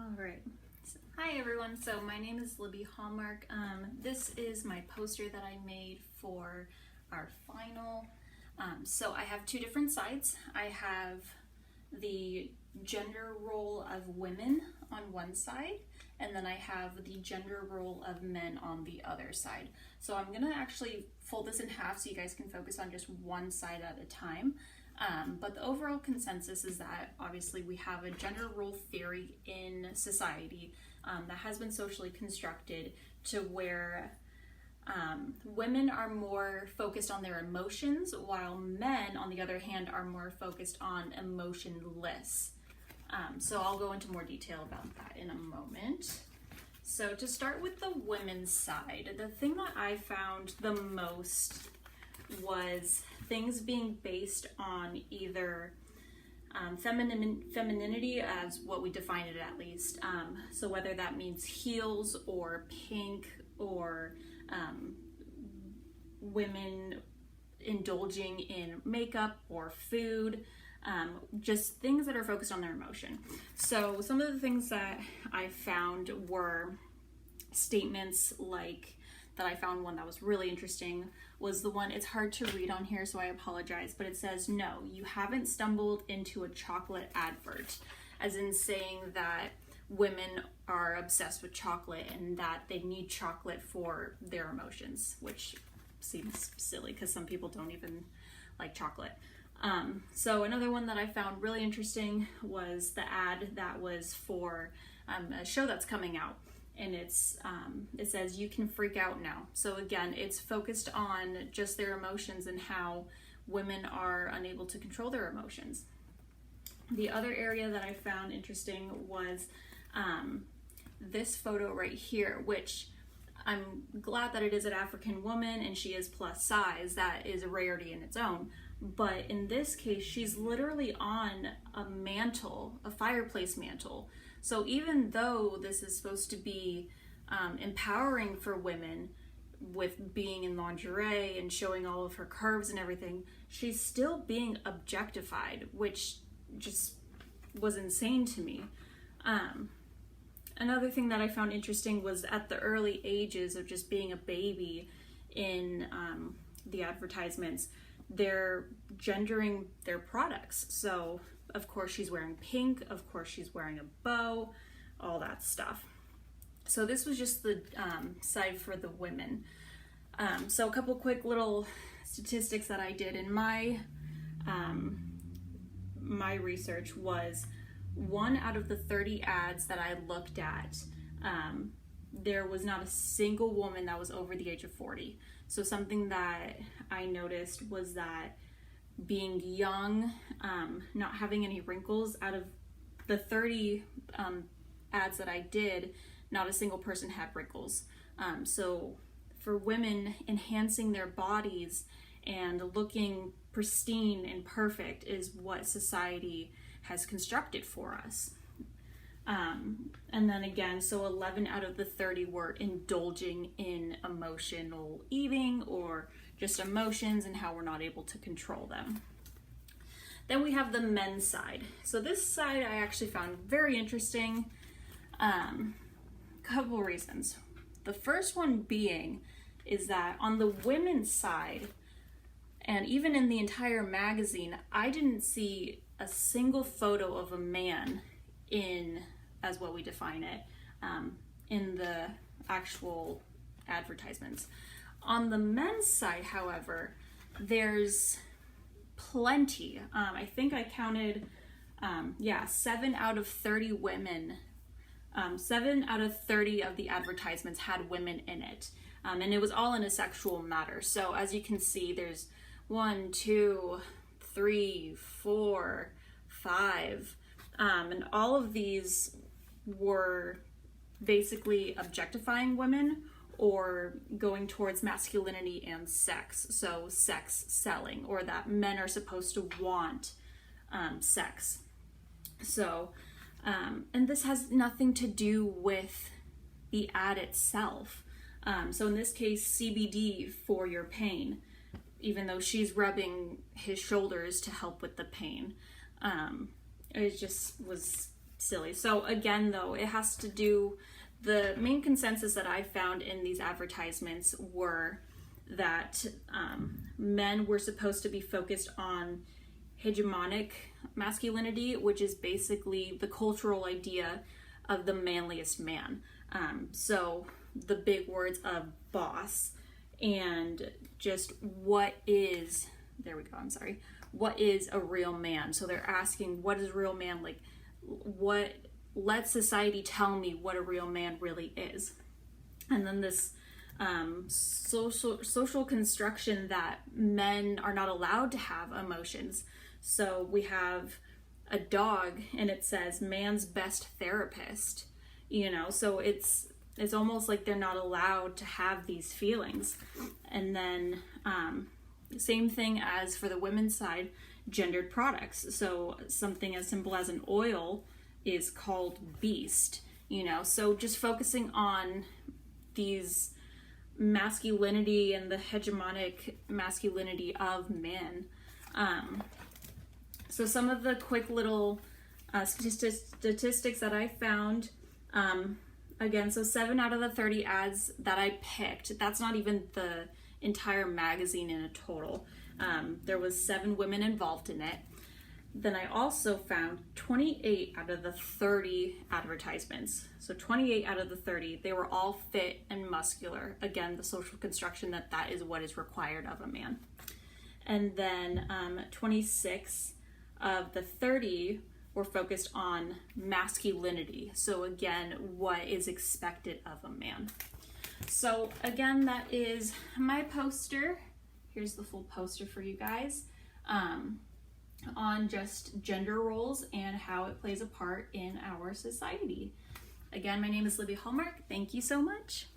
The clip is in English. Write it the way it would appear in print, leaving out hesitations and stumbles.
All right. Hi everyone. So my name is Libby Hallmark. This is my poster that I made for our final. So I have two different sides. I have the gender role of women on one side, and then I have the gender role of men on the other side. So I'm gonna actually fold this in half so you guys can focus on just one side at a time. But the overall consensus is that obviously we have a gender role theory in society that has been socially constructed to where women are more focused on their emotions, while men, on the other hand, are more focused on emotionless. So I'll go into more detail about that in a moment. So to start with the women's side, the thing that I found the most was things being based on either femininity as what we define it at least. So whether that means heels or pink or women indulging in makeup or food, just things that are focused on their emotion. So some of the things that I found were statements like, that I found one that was really interesting was the one, it's hard to read on here so I apologize, but it says, no, you haven't stumbled into a chocolate advert, as in saying that women are obsessed with chocolate and that they need chocolate for their emotions, which seems silly because some people don't even like chocolate. So another one that I found really interesting was the ad that was for a show that's coming out. And it says, you can freak out now. So again, it's focused on just their emotions and how women are unable to control their emotions. The other area that I found interesting was this photo right here, which I'm glad that it is an African woman and she is plus size. That is a rarity in its own. But in this case, she's literally on a mantle, a fireplace mantle. So even though this is supposed to be empowering for women with being in lingerie and showing all of her curves and everything, she's still being objectified, which just was insane to me. Another thing that I found interesting was at the early ages of just being a baby in the advertisements, they're gendering their products. So of course she's wearing pink, of course she's wearing a bow, all that stuff. So this was just the side for the women. So a couple quick little statistics that I did in my my research was 1 out of the 30 ads that I looked at, there was not a single woman that was over the age of 40. So something that I noticed was that being young, not having any wrinkles, out of the 30 ads that I did, not a single person had wrinkles. So for women, enhancing their bodies and looking pristine and perfect is what society has constructed for us. And then again, so 11 out of the 30 were indulging in emotional eating or just emotions and how we're not able to control them. Then we have the men's side. So this side I actually found very interesting. Couple reasons. The first one being is that on the women's side, and even in the entire magazine, I didn't see a single photo of a man in, as what we define it, in the actual advertisements. On the men's side, however, there's plenty. I think I counted, 7 out of 30 women. 7 out of 30 of the advertisements had women in it. And it was all in a sexual matter. So as you can see, there's 1, 2, 3, 4, 5. And all of these were basically objectifying women or going towards masculinity and sex. So sex selling, or that men are supposed to want sex. So, and this has nothing to do with the ad itself. So in this case, CBD for your pain, even though she's rubbing his shoulders to help with the pain. It just was silly. So again, though, it has to do, the main consensus that I found in these advertisements were that men were supposed to be focused on hegemonic masculinity, which is basically the cultural idea of the manliest man. So the big words of boss and just what is a real man? So they're asking, what is a real man? Like, let society tell me what a real man really is. And then this social construction that men are not allowed to have emotions. So we have a dog and it says man's best therapist, so it's almost like they're not allowed to have these feelings. And then same thing as for the women's side, gendered products. So something as simple as an oil is called beast, so just focusing on these masculinity and the hegemonic masculinity of men. So some of the quick little statistics that I found, again, so 7 out of the 30 ads that I picked, that's not even the entire magazine in a total. There was 7 women involved in it. Then I also found 28 out of the 30 advertisements. So 28 out of the 30, they were all fit and muscular. Again, the social construction that is what is required of a man. And then 26 of the 30 were focused on masculinity. So again, what is expected of a man. So again, that is my poster. Here's the full poster for you guys. On just gender roles and how it plays a part in our society. Again, my name is Libby Hallmark. Thank you so much.